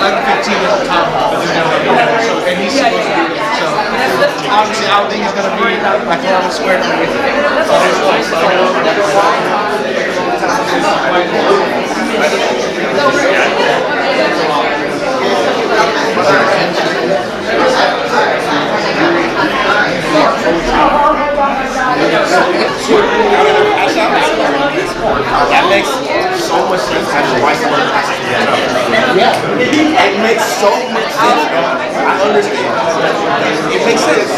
11:15 at the top, but they're going to be so, and he's supposed to be there. So obviously, I don't think it's going to be like Marvel Square for me. That makes so much sense. Yeah, it makes so much sense. I understand. It makes sense.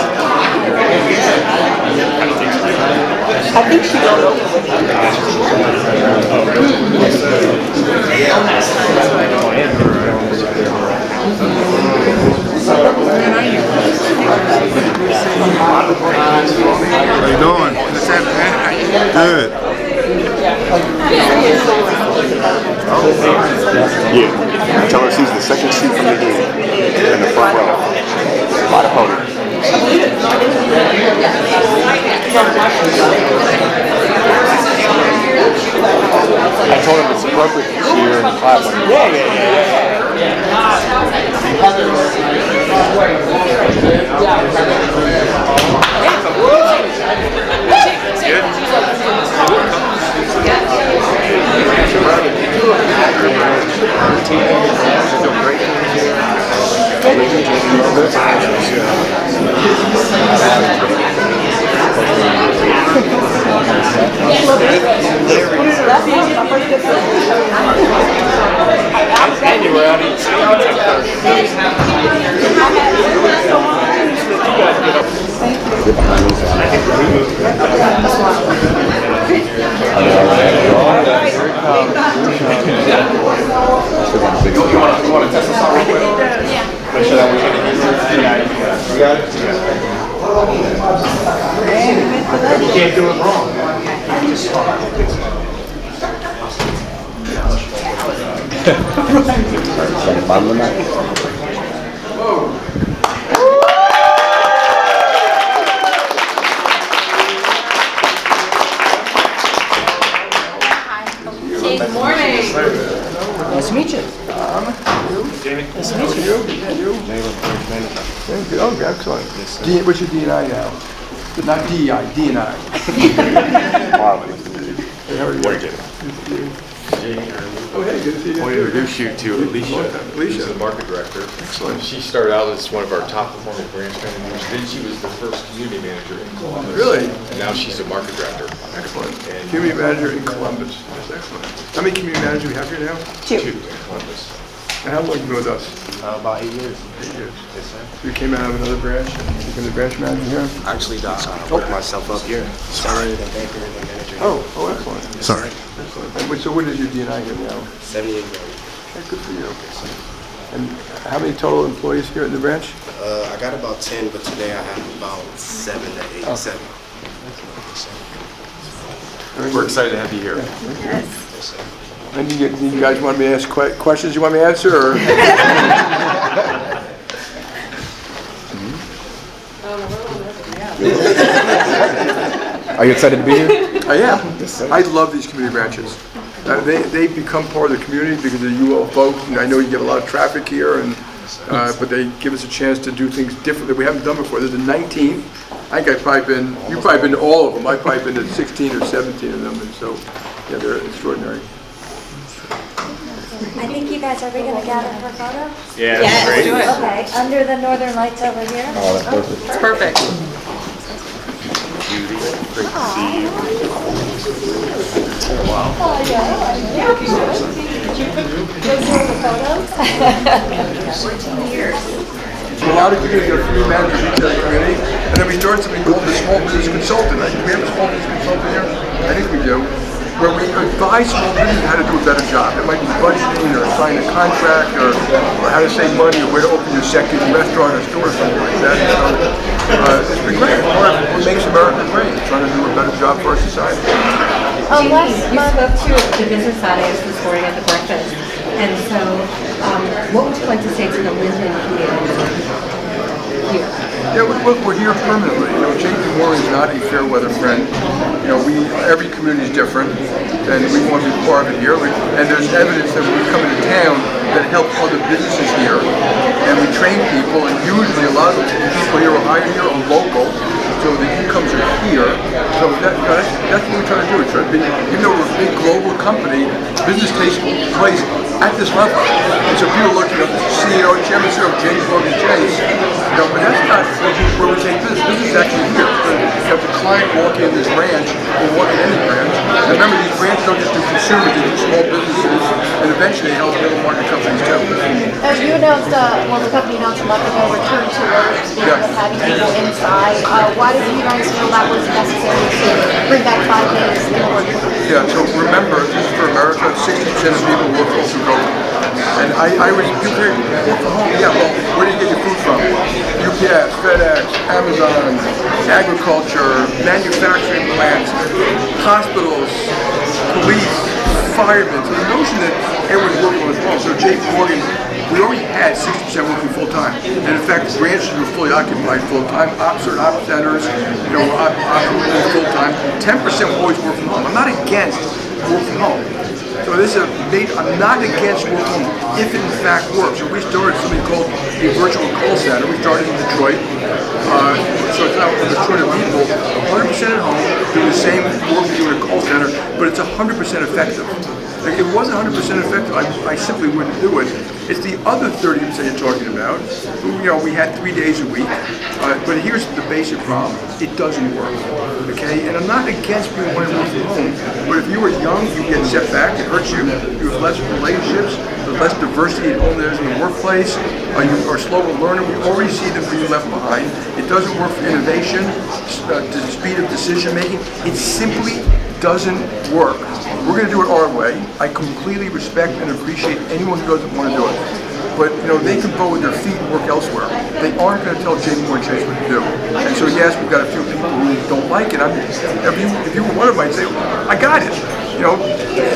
I think she don't know. How you doing? What's up, man? Good. Yeah. Tell her she's the second seat from the end in the front row. By the podium. I told him it's appropriate this year in the class. You want to test this out real quick? Yeah. Make sure that we're getting it. You got it? You can't do it wrong. Bottom of the night. Good morning. Nice to meet you. Jamie. Nice to meet you. Oh, excellent. What's your D&I now? Not DEI, D&I. Marvelous. Hey, how are you? Oh, hey, good to see you. I want to introduce you to Alicia, who's the market director. Excellent. She started out as one of our top performing branch managers. Then she was the first community manager in Columbus. Really? And now she's a market director. Excellent. Community manager in Columbus. That's excellent. How many community managers do we have here now? Two in Columbus. And how long have you been with us? About 8 years. 8 years. Yes, sir. You came out of another branch and became the branch manager here? Actually, I worked myself up here. Started as a banker and then manager. Oh, excellent. Sorry. Excellent. And so what is your D&I here now? 78 years. Okay, good for you. And how many total employees here in the branch? I got about 10, but today I have about 7 to 8. Oh. 7. We're excited to have you here. Yes, sir. And you guys want me to ask questions you want me to answer? Or? Are you excited to be here? I am. I love these community branches. They become part of the community because of you all folks. And I know you get a lot of traffic here, and but they give us a chance to do things different that we haven't done before. There's the 19th. I think you've probably been to all of them. I've probably been to 16 or 17 of them, and so, yeah, they're extraordinary. I think you guys, are we going to gather for photos? Yeah, that's great. Do it. Okay, under the northern lights over here. Oh, that's perfect. It's perfect. Judy, great to see you. So now the community are community managers in each other's community, and then we start something called the small business consultant. Do we have a small business consultant here? I think we do. Where we advise small businesses how to do a better job. It might be budgeting or signing a contract or how to save money or where to open your second restaurant or store or something like that. So, it's been great. Part of what makes America great, trying to do a better job for our society. You spoke to the business audience this morning at the breakfast, and so what would you like to say to the Linden community here? Yeah, look, we're here permanently. You know, JPMorgan is not a fair weather friend. You know, every community is different, and we want to be part of it here. And there's evidence that when we come into town that help other businesses company, business takes place at this level. And so people look, the CEO, Chairman CEO of JPMorgan Chase, but that's not where we take business. Business is actually here. You have the client walk in this branch or walk in any branch. And remember, these branches don't just do consumers, they do small businesses, and eventually they help middle market companies too. You announced, the company announced a month ago, return to work, speaking of having people inside. Why did you guys feel that was necessary to bring back 5 days in the work? Yeah, so remember, this is for America, 60% of people work home through COVID. And I was, you work from home, yeah, well, where do you get your food from? UPS, FedEx, Amazon, agriculture, manufacturing plants, hospitals, police, firemen. So the notion that everyone's working was wrong. So JPMorgan, we already had 60% working full-time. And in fact, branches were fully occupied full-time, certain op centers, operating full-time. 10% will always work from home. I'm not against work from home. So this is I'm not against work from home if it in fact works. So we started something called a virtual call center. We started in Detroit. So it's now a Detroit of people, 100% at home, doing the same work we do in a call center, but it's 100% effective. Like, if it wasn't 100% effective, I simply wouldn't do it. It's the other 30% you're talking about. We had 3 days a week, but here's the basic problem. It doesn't work, okay? And I'm not against people wanting to work from home, but if you were young, you get set back, it hurts you, you have less relationships, there's less diversity at home there is in the workplace, you are slow to learn, we already see them being left behind. It doesn't work for innovation, the speed of decision making. It simply doesn't work. We're going to do it our way. I completely respect and appreciate anyone who doesn't want to do it. But they can vote with their feet and work elsewhere. They aren't going to tell JPMorgan Chase what to do. And so yes, we've got a few people who don't like it. If you were one of them, I'd say, I got it.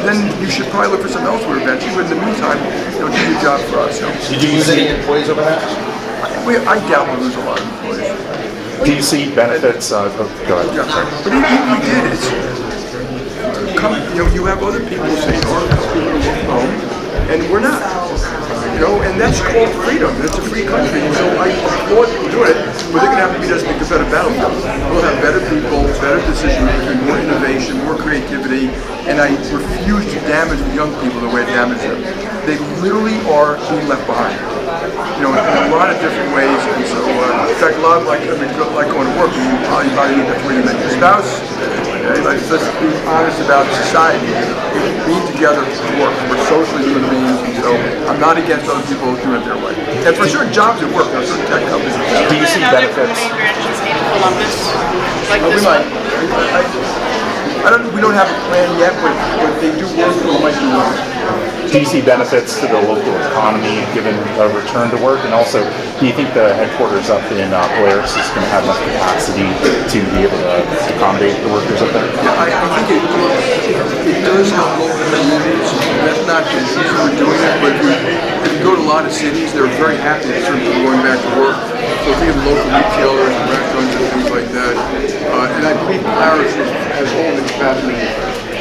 Then you should probably look for something elsewhere eventually. But in the meantime, do your job for us. Did you lose any employees over that? I doubt we'll lose a lot of employees. Do you see benefits? Go ahead. Yeah, sorry. But we did it. You have other people saying, people to work from home, and we're not. And that's called freedom. It's a free country. And so I applaud people doing it, but they're going to have to beat us to make a better battlefield. We'll have better people, better decision making, more innovation, more creativity, and I refuse to damage the young people the way it damaged them. They literally are being left behind. In a lot of different ways, and so in fact, a lot of like going to work, and you probably need to free to make your spouse. Okay, let's be honest about society. Being together to work. We're socially human beings, and so I'm not against other people doing it their way. And for certain jobs at work, there are certain tech companies. Do you see benefits? Columbus, like We might. We don't have a plan yet, but they do work, so we might do one. Do you see benefits to the local economy given a return to work? And also, do you think the headquarters up in Polaris is going to have enough capacity to be able to accommodate the workers up there? Yeah, I think it does help local communities. That's not the reason we're doing it, but if you go to a lot of cities, they're very happy in terms of going back to work. So think of local retailers and restaurants and things like that. And I believe Polaris has all the capacity.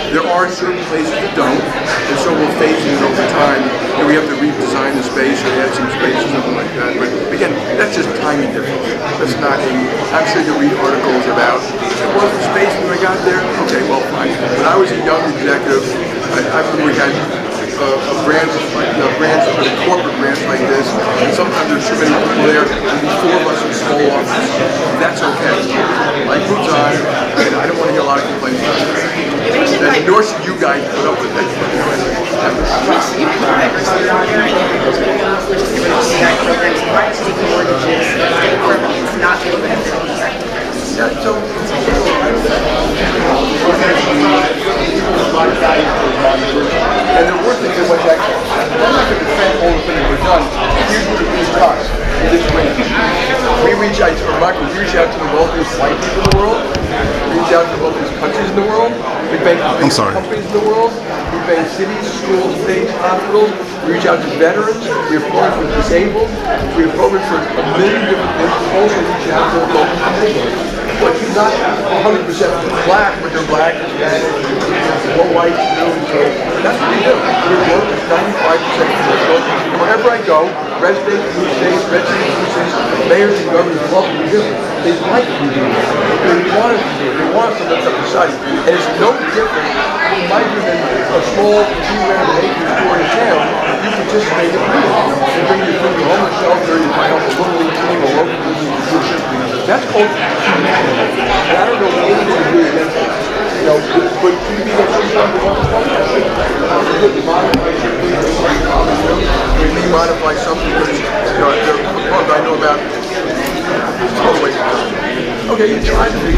There are certain places that don't, and so we're phasing it over time. We have to redesign the space or add some space or something like that. But again, that's just timing difference. That's not I'm sure you read articles about, there wasn't space when I got there. Okay, well, fine. When I was a young executive, I remember we had a branch, a corporate branch like this, and sometimes there's too many people there, and be 4 of us in small offices. That's okay. Life moves on, and I don't want to hear a lot of complaints about it. And nor should you guys put up with it. Yeah, so and they're worth it too much extra. I'm not going to defend all the things we've done. Here's what we've done in this way. We reach out to the wealthiest white people in the world. We reach out to the wealthiest countries in the world. We bank the biggest companies in the world. We bank cities, schools, states, hospitals. We reach out to veterans. We have programs for disabled. We have programs for a million different things. We also reach out to the local communities. But you're not 100% black, but you're black, more white, so that's what we do. We work 95% of the work. Wherever I go, red states, blue states, red states, blue states, mayors and governors love what we do. They like what we do. They want us to do it. They want us to lift up society. And it's no different. It might be than a small 2-rand acre store in town. You participate in it. You bring your food to a homeless shelter, you might help a little league team, a local institution. That's ultimate humanity. And I don't know what anything to do against it. You know, but you can be that sometimes you want to talk about it. We modify something because, you know, the part I know about all the way down. Okay, you try to be.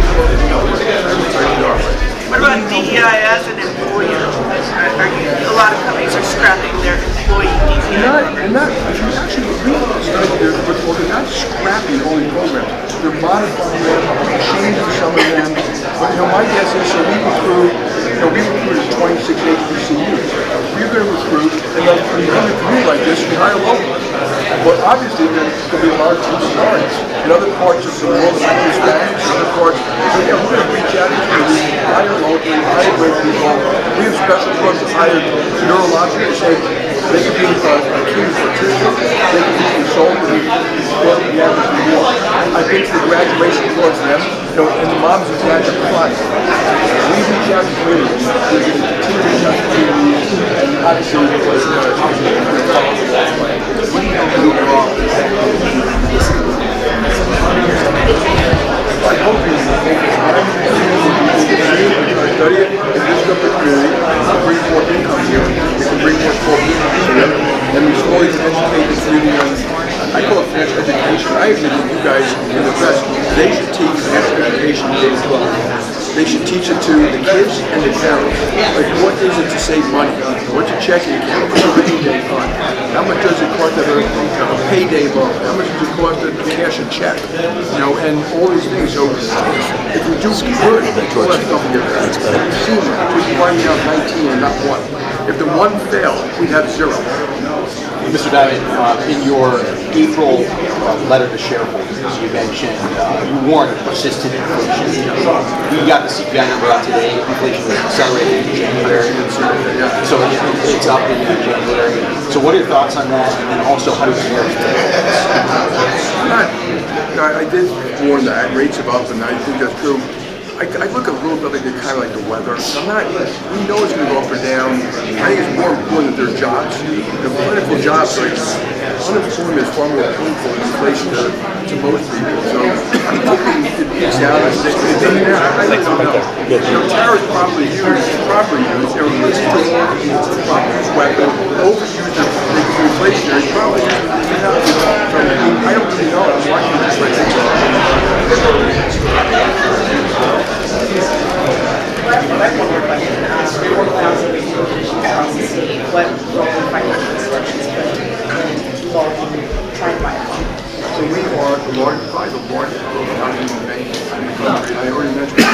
What about DEI as an employer? A lot of companies are scrapping their employee DEI. If you actually read the study, they're not scrapping all these programs. They're modifying them, changing some of them. But, you know, my guess is, so we recruited 26 HBCUs. We're going to recruit, and like when you come to a community like this, we hire local. But obviously, there's going to be a lot of team starts. In other parts of the world, it might be Spanish, in other parts. So yeah, we're going to reach out to communities, hire locally, hire great people. We have special programs to hire neurologists. They could be a key participant. They could be consultants. I think the graduation towards them, you know, and the moms and dads are fun. We reach out to communities. We're going to continue to reach out to communities. And obviously, I hope you study it and lift up the community, bring more income here, we can bring more small businesses here, and we slowly educate the community on, I call it financial education. I agree with you guys in the press, they should teach financial education in K-12. They should teach it to the kids and the parents. Like, what is it to save money? What's your checking account? What's your rainy day fund? How much does it cost to have a payday loan? How much does it cost to cash a check? You know, and all these things. So if we do good, all that stuff will get better. We've seen that. We're finding out 19 and not 1. If the 1 failed, we'd have 0. Mr. Dimon, in your April letter to shareholders, you mentioned you warned of persistent inflation. We got the CPI number out today. Inflation was accelerating in January, so it's up in January. So what are your thoughts on that? And then also, how do you compare it to I did warn that rates have up, and I think that's true. I look a little bit like kind of like the weather. We know it's going to go up or down. I think it's more important that there are jobs. The plentiful jobs, like unemployment is far more painful than inflation to most people. So I'm hoping it peaks out. I really don't know. You know, terror is properly used. Everyone's a proper weapon. Overused, they can be inflationary. Probably. I don't really know. I'm watching this right now. What local financial institutions could involve in trying to buy a home? So we are probably the largest housing bank in the country. I already mentioned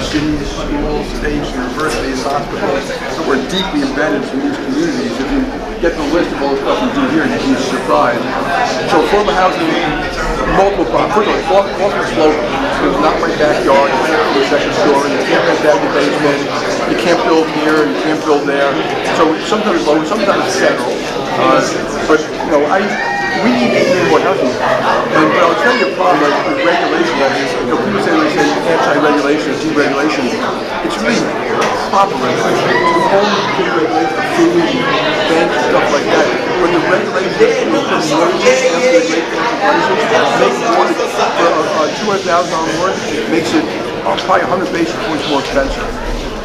cities, schools, states, universities, hospitals. So we're deeply embedded in these communities. If you get the list of all the stuff we do here, you'd be surprised. So affordable housing, multiple problems. First of all, often slow. It's not my backyard. You can't build a second story. You can't rent out your basement. You can't build here. You can't build there. So sometimes low, sometimes federal. But you know, we need more housing. But I'll tell you a problem with regulation. You know, people say anti-regulation, deregulation. It's really proper regulation. Home regulation for food, banks, stuff like that. But the regulation for mortgages make mortgage for $200,000 mortgage makes it probably 100 basis points more expensive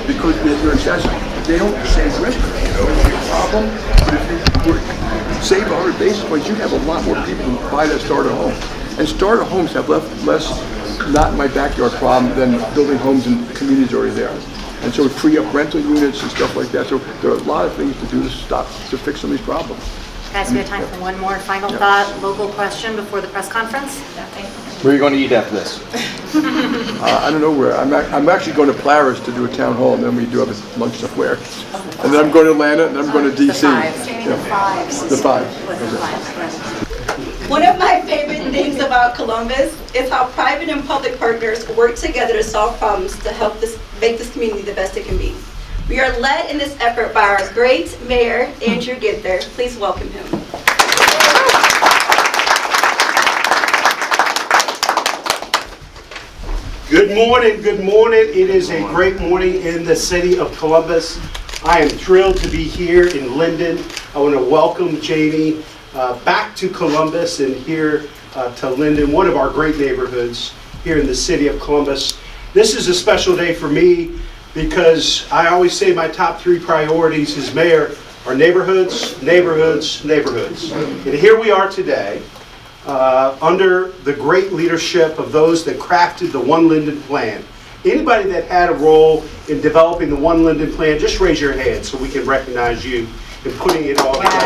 because they're excessive. They don't save risk. You know, it's a problem. But if you save 100 basis points, you have a lot more people who buy that starter home. And starter homes have less not in my backyard problem than building homes in communities already there. And so it free up rental units and stuff like that. So there are a lot of things to do to fix some of these problems. Guys, we have time for one more final thought, local question before the press conference. Where are you going to eat after this? I don't know where. I'm actually going to Polaris to do a town hall, and then we do have a lunch somewhere. And then I'm going to Atlanta, and then I'm going to D.C. The five. One of my favorite things about Columbus is how private and public partners work together to solve problems to help make this community the best it can be. We are led in this effort by our great mayor, Andrew Ginther. Please welcome him. Good morning, good morning. It is a great morning in the city of Columbus. I am thrilled to be here in Linden. I want to welcome Jamie back to Columbus and here to Linden, one of our great neighborhoods here in the city of Columbus. This is a special day for me because I always say my top 3 priorities as mayor are neighborhoods, neighborhoods, neighborhoods. And here we are today. Under the great leadership of those that crafted the One Linden Plan. Anybody that had a role in developing the One Linden Plan, just raise your hand so we can recognize you in putting it all together.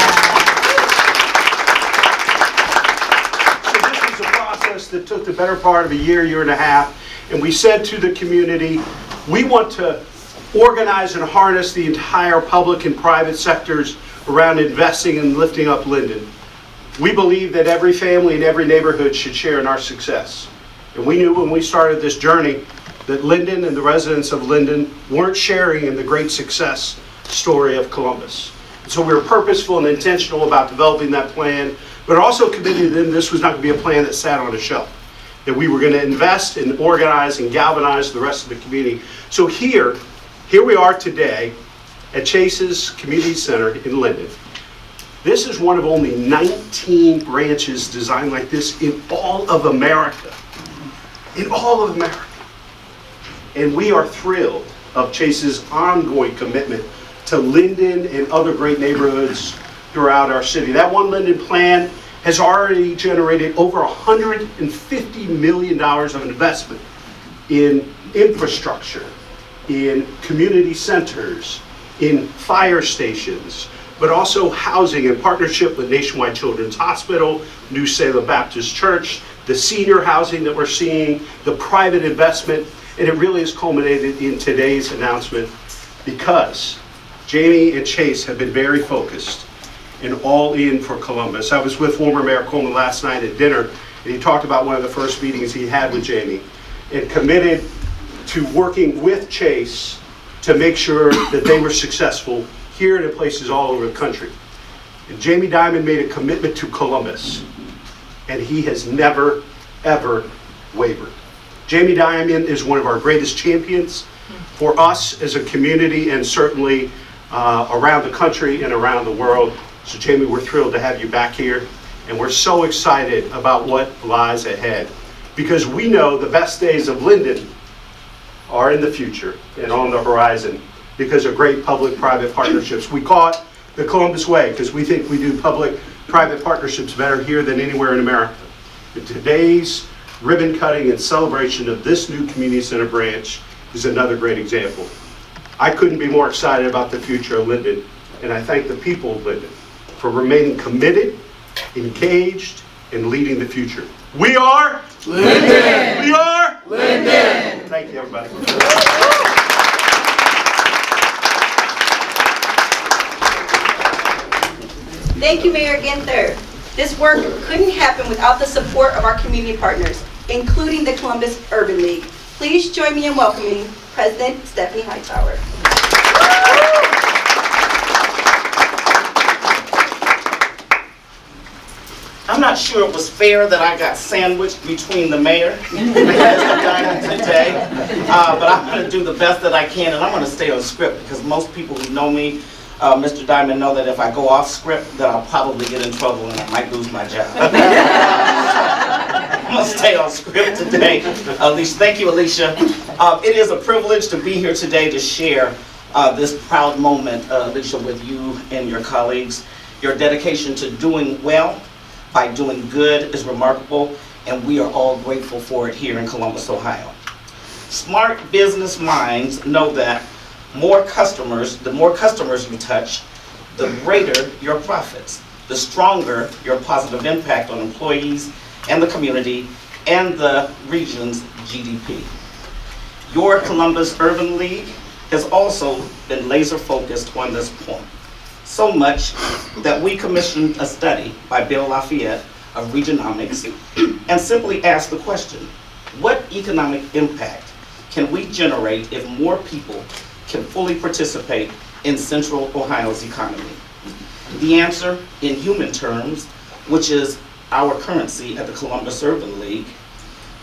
So this was a process that took the better part of a year, year and a half, and we said to the community, we want to organize and harness the entire public and private sectors around investing and lifting up Linden. We believe that every family and every neighborhood should share in our success. And we knew when we started this journey that Linden and the residents of Linden weren't sharing in the great success story of Columbus. And so we were purposeful and intentional about developing that plan, but also committed that this was not going to be a plan that sat on a shelf. That we were going to invest and organize and galvanize the rest of the community. So here we are today at Chase's Community Center in Linden. This is one of only 19 branches designed like this in all of America. In all of America. And we are thrilled of Chase's ongoing commitment to Linden and other great neighborhoods throughout our city. That One Linden Plan has already generated over $150 million of investment in infrastructure, in community centers, in fire stations, but also housing in partnership with Nationwide Children's Hospital, New Salem Baptist Church, the senior housing that we're seeing, the private investment, and it really has culminated in today's announcement because Jamie and Chase have been very focused and all in for Columbus. I was with former Mayor Coleman last night at dinner, and he talked about one of the first meetings he had with Jamie and committed to working with Chase to make sure that they were successful here and in places all over the country. And Jamie Dimon made a commitment to Columbus, and he has never, ever wavered. Jamie Dimon is one of our greatest champions for us as a community and certainly around the country and around the world. So Jamie, we're thrilled to have you back here, and we're so excited about what lies ahead because we know the best days of Linden are in the future and on the horizon because of great public-private partnerships. We call it the Columbus Way because we think we do public-private partnerships better here than anywhere in America. And today's ribbon cutting and celebration of this new community center branch is another great example. I couldn't be more excited about the future of Linden, and I thank the people of Linden for remaining committed, engaged, and leading the future. We are Linden! We are Linden! Thank you, everybody. Thank you, Mayor Ginther. This work couldn't happen without the support of our community partners, including the Columbus Urban League. Please join me in welcoming President Stephanie Hightower. I'm not sure it was fair that I got sandwiched between the mayor and Mr. Dimon today, but I'm going to do the best that I can, and I'm going to stay on script because most people who know me, Mr. Dimon, know that if I go off script, that I'll probably get in trouble and I might lose my job. I'm going to stay on script today. Thank you, Alicia. It is a privilege to be here today to share this proud moment, Alicia, with you and your colleagues. Your dedication to doing well by doing good is remarkable, and we are all grateful for it here in Columbus, Ohio. Smart business minds know that the more customers you touch, the greater your profits, the stronger your positive impact on employees and the community and the region's GDP. Your Columbus Urban League has also been laser focused on this point. So much that we commissioned a study by Bill Lafayette of Regionomics and simply asked the question, what economic impact can we generate if more people can fully participate in Central Ohio's economy? The answer, in human terms, which is our currency at the Columbus Urban League,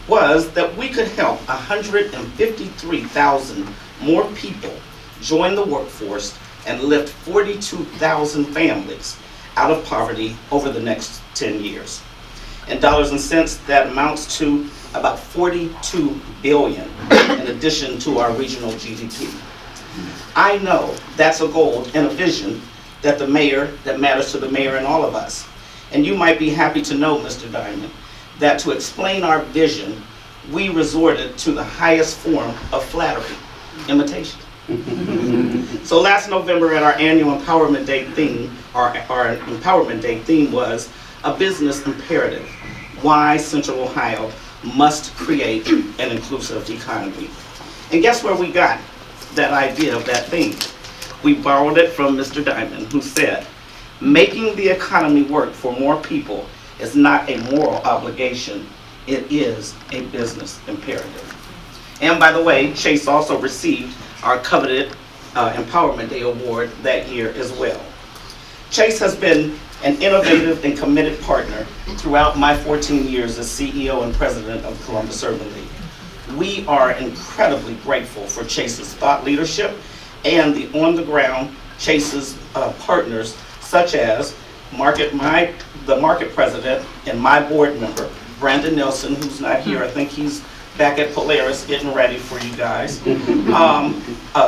was that we could help 153,000 more people join the workforce and lift 42,000 families out of poverty over the next 10 years. In dollars and cents, that amounts to about $42 billion in addition to our regional GDP. I know that's a goal and a vision that matters to the mayor and all of us. And you might be happy to know, Mr. Dimon, that to explain our vision, we resorted to the highest form of flattery, imitation. So last November at our annual Empowerment Day theme, our Empowerment Day theme was a business imperative, why Central Ohio must create an inclusive economy. And guess where we got that idea of that theme? We borrowed it from Mr. Dimon, who said, making the economy work for more people is not a moral obligation, it is a business imperative. And by the way, Chase also received our coveted Empowerment Day Award that year as well. Chase has been an innovative and committed partner throughout my 14 years as CEO and president of Columbus Urban League. We are incredibly grateful for Chase's thought leadership and the on-the-ground Chase's partners, such as the market president and my board member, Brandon Nelson, who's not here. I think he's back at Polaris getting ready for you guys.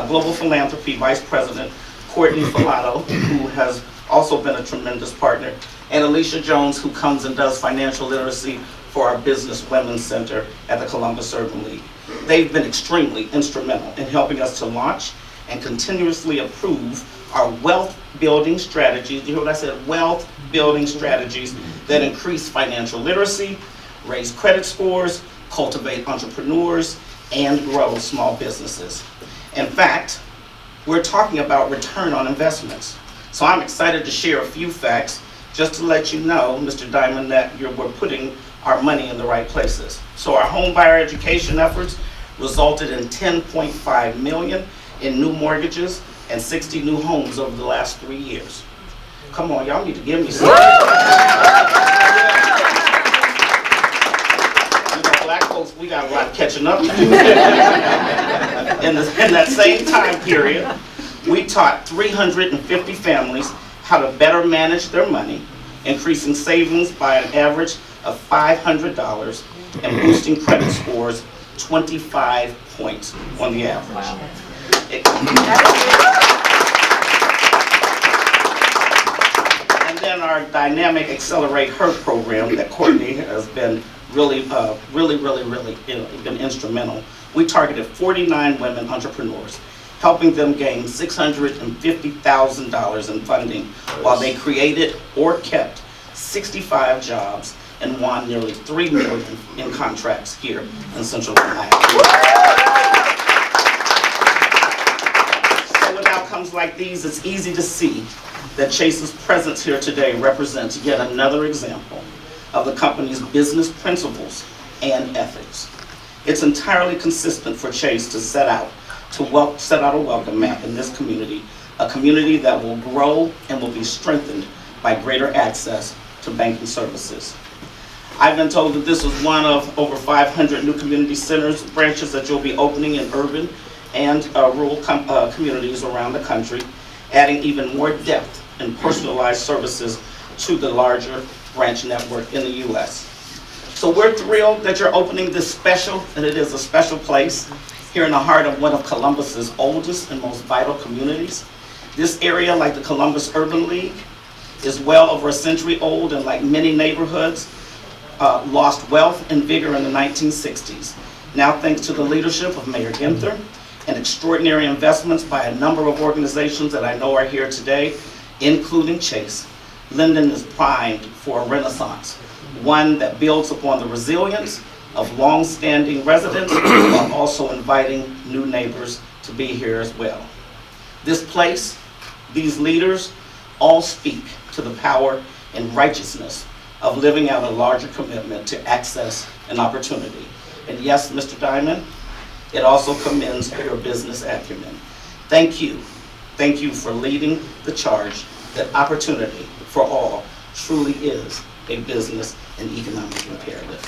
Global Philanthropy Vice President, Courtney Filato, who has also been a tremendous partner, and Alicia Jones, who comes and does financial literacy for our Business Women's Center at the Columbus Urban League. They've been extremely instrumental in helping us to launch and continuously improve our wealth building strategies. You hear what I said? Wealth building strategies that increase financial literacy, raise credit scores, cultivate entrepreneurs, and grow small businesses. In fact, we're talking about return on investments. So I'm excited to share a few facts just to let you know, Mr. Dimon, that we're putting our money in the right places. So our home buyer education efforts resulted in $10.5 million in new mortgages and 60 new homes over the last 3 years. Come on, y'all need to give me some. Black folks, we got a lot of catching up to do. In that same time period, we taught 350 families how to better manage their money, increasing savings by an average of $500 and boosting credit scores 25 points on the average. And then our dynamic Accelerate Her program that Courtney has been really been instrumental. We targeted 49 women entrepreneurs, helping them gain $650,000 in funding while they created or kept 65 jobs and won nearly $3 million in contracts here in Central Ohio. So with outcomes like these, it's easy to see that Chase's presence here today represents yet another example of the company's business principles and ethics. It's entirely consistent for Chase to set out a welcome mat in this community, a community that will grow and will be strengthened by greater access to banking services. I've been told that this is one of over 500 new community centers, branches that you'll be opening in urban and rural communities around the country, adding even more depth and personalized services to the larger branch network in the U.S. So we're thrilled that you're opening this special, and it is a special place, here in the heart of one of Columbus's oldest and most vital communities. This area, like the Columbus Urban League, is well over a century old, and like many neighborhoods, lost wealth and vigor in the 1960s. Now, thanks to the leadership of Mayor Ginther and extraordinary investments by a number of organizations that I know are here today, including Chase, Linden is primed for a renaissance, one that builds upon the resilience of long-standing residents while also inviting new neighbors to be here as well. This place, these leaders, all speak to the power and righteousness of living out a larger commitment to access and opportunity. And yes, Mr. Dimon, it also commends your business acumen. Thank you. Thank you for leading the charge that opportunity for all truly is a business and economic imperative.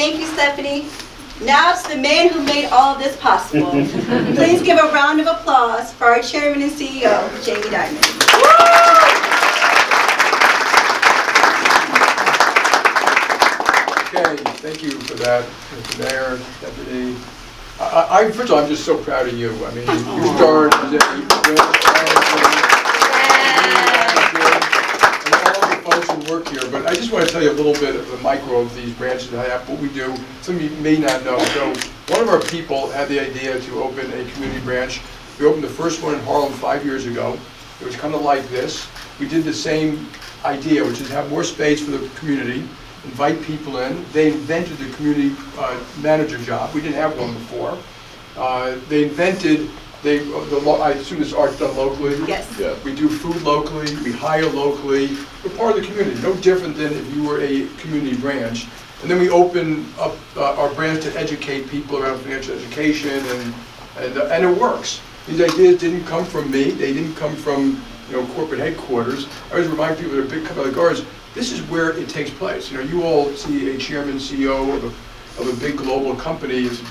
Thank you, Stephanie. Now it's the man who made all of this possible. Please give a round of applause for our chairman and CEO, Jamie Dimon. Okay, thank you for that, Mr. Mayor, Deputy. First of all, I'm just so proud of you. I mean, you started as a and all the folks who work here, but I just want to tell you a little bit of the micro of these branches that I have, what we do. Some of you may not know. So one of our people had the idea to open a community branch. We opened the first one in Harlem 5 years ago. It was kind of like this. We did the same idea, which is have more space for the community, invite people in. They invented the community manager job. We didn't have one before. They invented, I assume this art's done locally? Yes. Yeah. We do food locally, we hire locally. We're part of the community, no different than if you were a community branch. And then we open up our branch to educate people around financial education, and it works. These ideas didn't come from me. They didn't come from corporate headquarters. I always remind people that are big company like ours, this is where it takes place. You all see a chairman, CEO of a big global company is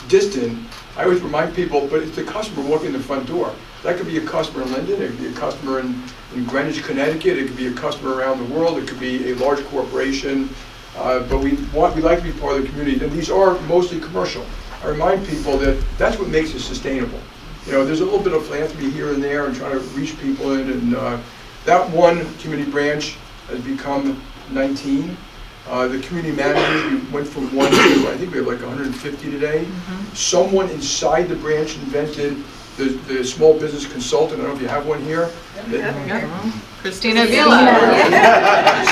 distant. I always remind people, but it's the customer walking in the front door. That could be a customer in Linden, it could be a customer in Greenwich, Connecticut, it could be a customer around the world, it could be a large corporation. But we like to be part of the community, and these are mostly commercial. I remind people that that's what makes it sustainable. There's a little bit of philanthropy here and there and trying to reach people in, and that one community branch has become 19. The community managers, we went from 1 to, I think we have like 150 today. Someone inside the branch invented the small business consultant. I don't know if you have one here. Christina Villa.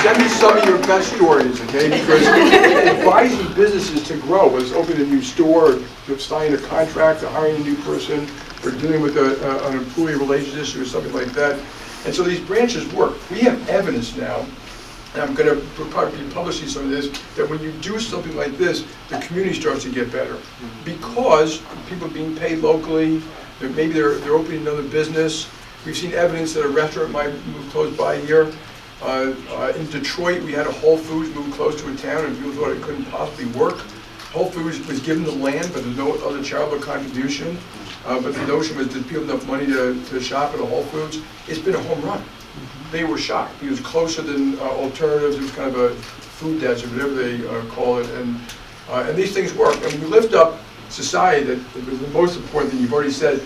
Send me some of your best stories, okay? Because advising businesses to grow, whether it's opening a new store, or signing a contract, or hiring a new person, or dealing with an employee relations issue or something like that. And so these branches work. We have evidence now, and I'm going to probably be publishing some of this, that when you do something like this, the community starts to get better. Because people are being paid locally, maybe they're opening another business. We've seen evidence that a restaurant might move close by here. In Detroit, we had a Whole Foods move close to a town, and people thought it couldn't possibly work. Whole Foods was given the land, but there's no other charitable contribution. But the notion was, did people have enough money to shop at a Whole Foods? It's been a home run. They were shocked. It was closer than alternatives. It was kind of a food desert, whatever they call it. And these things work. And when you lift up society, that was the most important thing you've already said,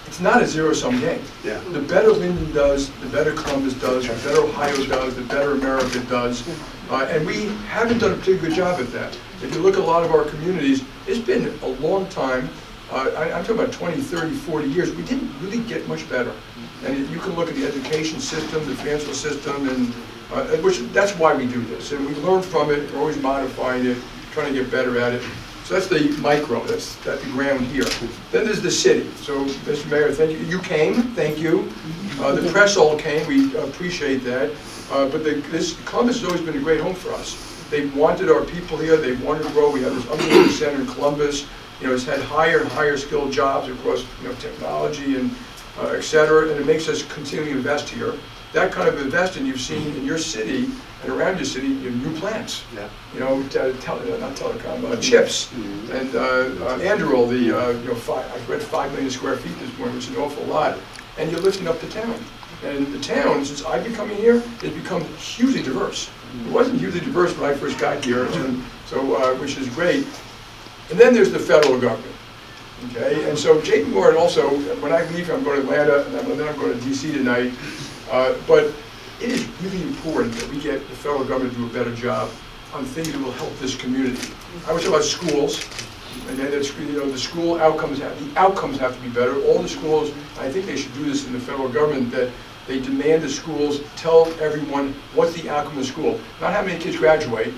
it's not a zero-sum game. Yeah. The better Linden does, the better Columbus does, the better Ohio does, the better America does. And we haven't done a particularly good job at that. If you look at a lot of our communities, it's been a long time. I'm talking about 20, 30, 40 years. We didn't really get much better. And you can look at the education system, the financial system, and that's why we do this. And we learn from it, we're always modifying it, trying to get better at it. So that's the micro, that's the ground here. Then there's the city. So, Mr. Mayor, thank you. You came, thank you. The press all came, we appreciate that. But Columbus has always been a great home for us. They wanted our people here, they wanted to grow. We have this unbelievable center in Columbus. It's had higher and higher skilled jobs across technology and et cetera, and it makes us continually invest here. That kind of investing you've seen in your city and around your city in new plants. Yeah. Not telecom, chips, and Anduril, I read 5 million square feet this morning, which is an awful lot. And you're lifting up the town. And the town, since I've been coming here, has become hugely diverse. It wasn't hugely diverse when I first got here, which is great. And then there's the federal government. Okay, and so JPMorgan also, when I leave, I'm going to Atlanta, and then I'm going to DC tonight. But it is really important that we get the federal government to do a better job on things that will help this community. I was talking about schools, and then the school outcomes have to be better. All the schools, I think they should do this in the federal government, that they demand the schools tell everyone what's the outcome of the school. Not how many kids graduate,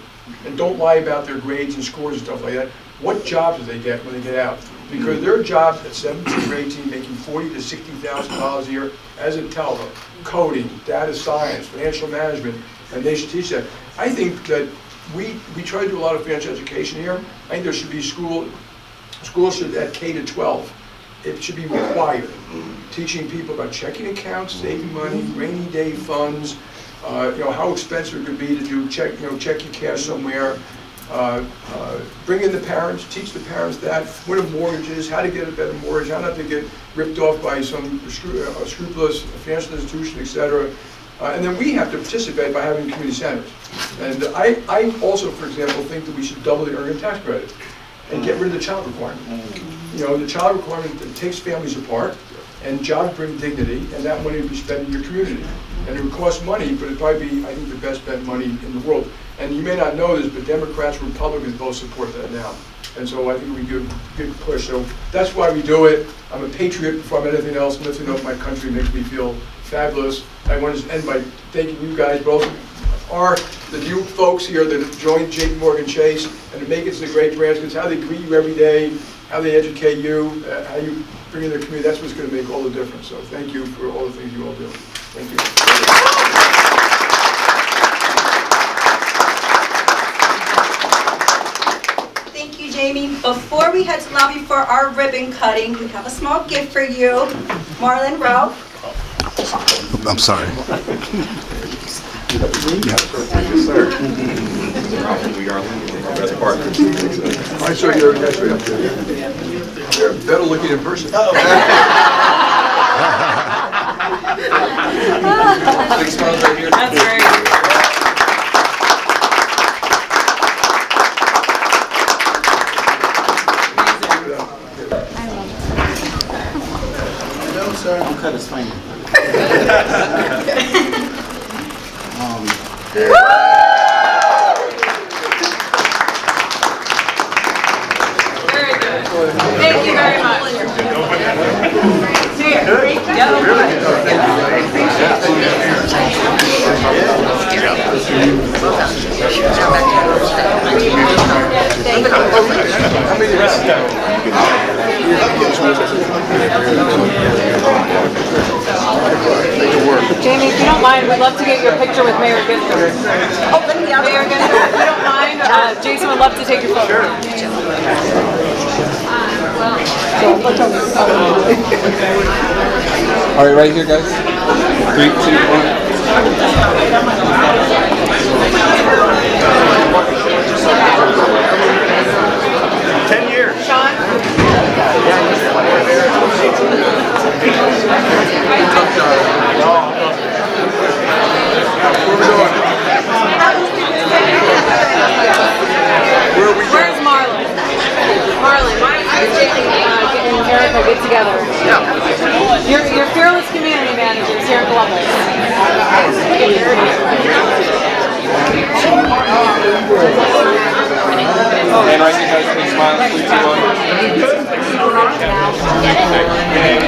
and don't lie about their grades and scores and stuff like that. What jobs do they get when they get out? Because their jobs at 17 or 18, making $40,000 to $60,000 a year as a teller, coding, data science, financial management, and they should teach that. I think that we try to do a lot of financial education here. I think there should be schools should, at K to 12, it should be required, teaching people about checking accounts, saving money, rainy day funds, how expensive it could be to do check your cash somewhere. bring in the parents, teach the parents that, what a mortgage is, how to get a better mortgage, how not to get ripped off by some scrupulous financial institution, etc. And then we have to participate by having community centers. And I also, for example, think that we should double the earned tax credit and get rid of the child requirement. You know, the child requirement takes families apart, and jobs bring dignity, and that money would be spent in your community. And it would cost money, but it'd probably be, I think, the best spent money in the world. And you may not know this, but Democrats and Republicans both support that now. And so I think we give a good push. So that's why we do it. I'm a patriot before I'm anything else. Lifting up my country makes me feel fabulous. I want to end by thanking you guys, both the new folks here that have joined JPMorgan Chase and to make it to the great branch, because how they greet you every day, how they educate you, how you bring in their community, that's what's going to make all the difference. So thank you for all the things you all do. Thank you. Thank you, Jamie. Before we head to the lobby for our ribbon cutting, we have a small gift for you. Marlon, Ralph. I'm sorry. We are best partners. I saw you guys right up there. You're better looking in person. Big smiles right here. That's great. No, sir. Don't cut his finger. Very good. Thank you very much. Here. Jamie, if you don't mind, we'd love to get your picture with Mayor Ginther. Oh, Mayor Ginther, if you don't mind, Jason would love to take your photo. All right, right here, guys. 3, 2, 1. 10 years. Sean? Where's Marlon? Marlon, why don't you and Erica get together? Yeah. You're fearless community managers here in Columbus. And right here, guys, please smile. 3, 2, 1.